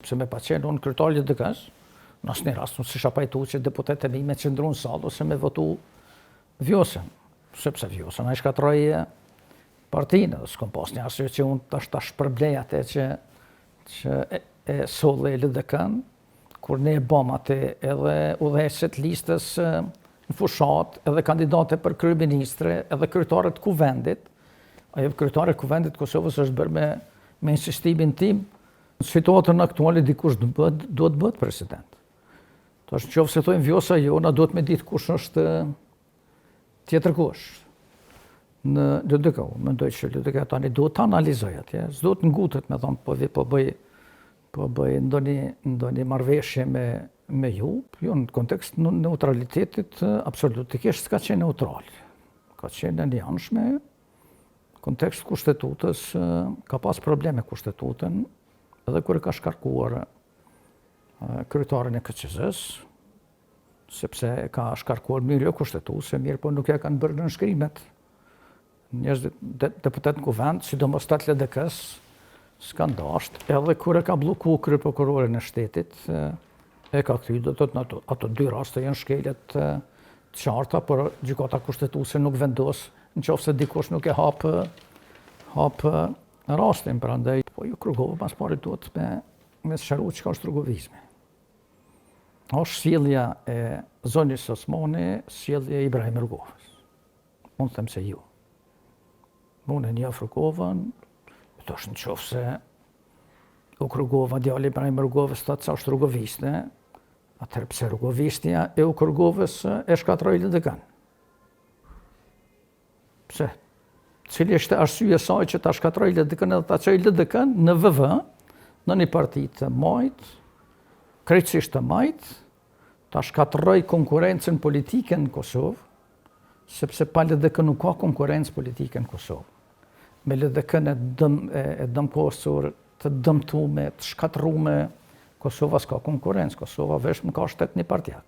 sepse me pa qenë unë kryetari i LDK-s, në asnjë rast nuk s'isha pajtu që deputetët e mi me qëndru në sallë ose me votu Vjosën, sepse Vjosën ai shkatroi partinë, dhe s'kom pas një arsye që unë tash përblej atë që e solli LDK-n, kur ne e bëm atë edhe udhëheqësit listës në fushat, edhe kandidate për kryeministre, edhe kryetarët kuvendit. Ajo kryetari i kuvendit të Kosovës është bërë me insistimin tim. Në situatën aktuale dikush duhet bëhet president. Tash nëse thojmë Vjosa jona, duhet me ditë kush është tjetër kush. Në LDK, mendoj që LDK tani duhet të analizoj atje, s'duhet ngutet me thonë po bëj ndonjë marrëveshje me ju, jo në kontekst në neutralitetit absolutikisht s'ka qenë neutral. Ka qenë në janë kontekst kushtetutës, ka pas probleme kushtetutën, edhe kur e ka shkarkuar kryetarin e KQZ-s, sepse ka shkarkuar mirë jo kushtetuse, mirë po nuk ja kanë bërë nënshkrimet. Njerëzit deputet në kuvend, sidomos të LDK-s, s'kan dasht, edhe kur e ka blloku kryeprokurorin e shtetit, e ka kthy, do të thotë ato dy raste janë shkelet të qarta, por gjykata kushtetuse nuk vendos nëse dikush nuk e hap rastin, prandaj po ju Kërgova pas pari duhet me sqaruar çka është rrugovizmi. Është sjellja e Zonjës Osmani, sjellja e Ibrahim Rrugovës. Unë them se ju. Unë e njeh Rrugovën, thosh nëse u Rrugova djali Ibrahim Rrugovës thotë se është rrugoviste, atëherë pse rrugovistja e u Rrugovës e shkatroi LDK-n? Pse? Cili është arsyeja e saj që ta shkatroi LDK-n edhe ta çojë LDK-n në VV, në një parti të majt, krejtësisht të majt, ta shkatroi konkurrencën politike në Kosovë, sepse pa LDK nuk ka konkurrencë politike në Kosovë. Me LDK-n e dëmkosur, të dëmtume, të shkatrume, Kosova s'ka konkurrencë, Kosova vetëm ka shtet një partijak.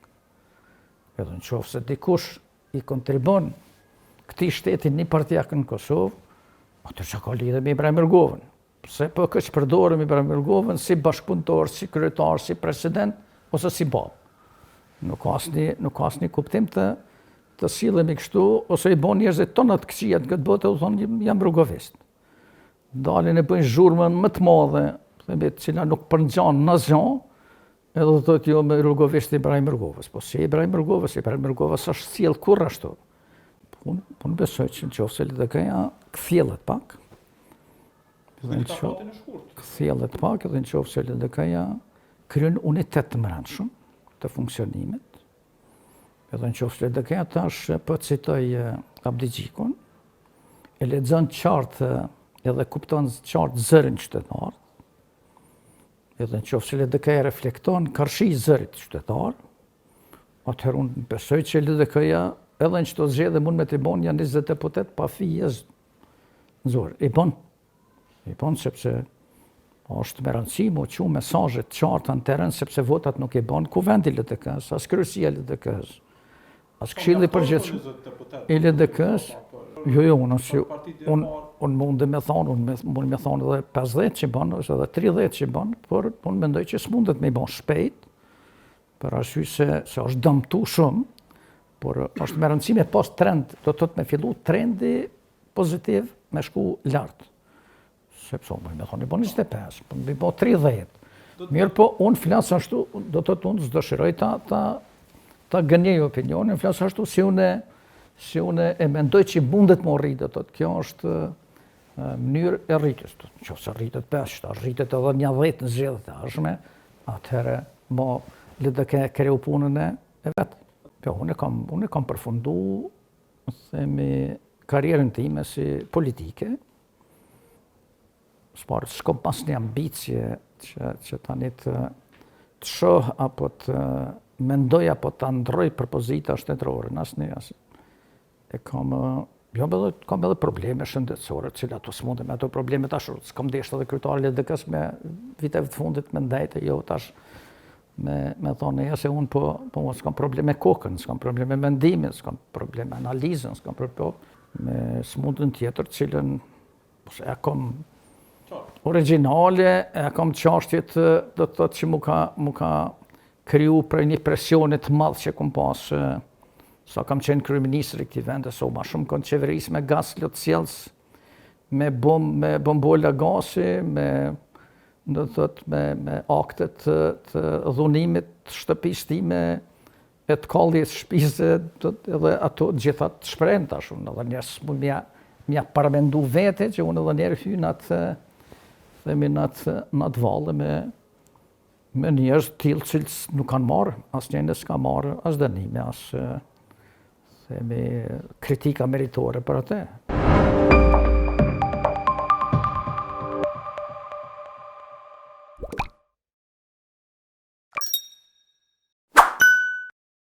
Edhe nëse dikush i kontribon këtij shteti një partijak në Kosovë, atë çka ka lidhje me Ibrahim Rrugovën. Pse po këç përdorëm Ibrahim Rrugovën si bashkëpunëtor, si kryetar, si president ose si bab. Nuk ka asnjë kuptim të sillemi kështu ose i bën njerëzit tonë të këqija në këtë botë, u thonë jam rrugovist. Dalin e bëjnë zhurmën më të madhe, themi, cila nuk përngjan në asgjë, edhe do thotë jo me rrugovist Ibrahim Rrugovës. Po si Ibrahim Rrugovës është sjell kurrë ashtu. Unë besoj që nëse LDK-ja kthjellet pak, kthjellet pak, edhe nëse LDK-ja kryen unitet të brendshëm të funksionimit, edhe nëse LDK-ja tash po citoj Abdi Gjikun, e lexon qartë edhe kupton qartë zërin qytetar, edhe nëse LDK-ja reflekton karshi zërit qytetar, atëherë unë besoj që LDK-ja edhe në qëto zgjedhje mund me t'i bon janë 20 deputet pa fijez në zorë. I bon sepse është me rëndësi mu që mesazhet qarta në teren, sepse votat nuk i bon kuvendi LDK-s, as kryesia LDK-s, as këshilli përgjithshëm i LDK-s. Jo, unë mund me thonë edhe 50 që bon, ose edhe 30 që bon, por unë mendoj që s'mundet me i bon shpejt, për arsye se është dëmtu shumë, por është me rëndësi me pas trend, do të thotë me fillu trendi pozitiv me shku lartë. Sepse unë me thonë i bon 25, me bon 30. Mirë po, unë flasë ashtu, do të thotë unë s'dëshiroj ta gënjej opinionin, flasë ashtu si unë e mendoj që mundet më rritë, do të thotë, kjo është mënyrë e rritjes. Nëse rritet 5, rritet edhe 10 në zgjedhjet e ardhshme, atëherë mo LDK kreu punën e vet. Po, unë e kam përfundu, themi, karierën time si politike. S'kam pas një ambicje që tani të shoh apo të mendoj apo të ndroj për pozita shtetërore. Kam edhe probleme shëndetësore, cilat ato s'mundem me ato probleme tash. S'kam deshtë edhe kryetari i LDK-s me viteve të fundit me ndajte, jo tash me thonë ja se unë po s'kam probleme kokën, s'kam probleme mendimin, s'kam probleme analizën, s'kam probleme me smundën tjetër, cilën e kam origjinale, e kam çështjet do të thotë që mu ka kriju për një presionit madh që kom pas, sa kam qenë kryeministër i këtij vendi, so ma shumë kanë qeveris me gaz lotësjellës, me bombola gazi, do të thotë me aktet të dhunimit të shtëpisë time, e të kalljes shtëpisë, edhe ato gjitha të shprehen tash, unë edhe njerëz m'ja paramendu vete që unë edhe njerë hy në atë valle me njerëz të tillë që nuk kanë marrë, asnjëri s'ka marrë as dënime, as kritika meritore për atë.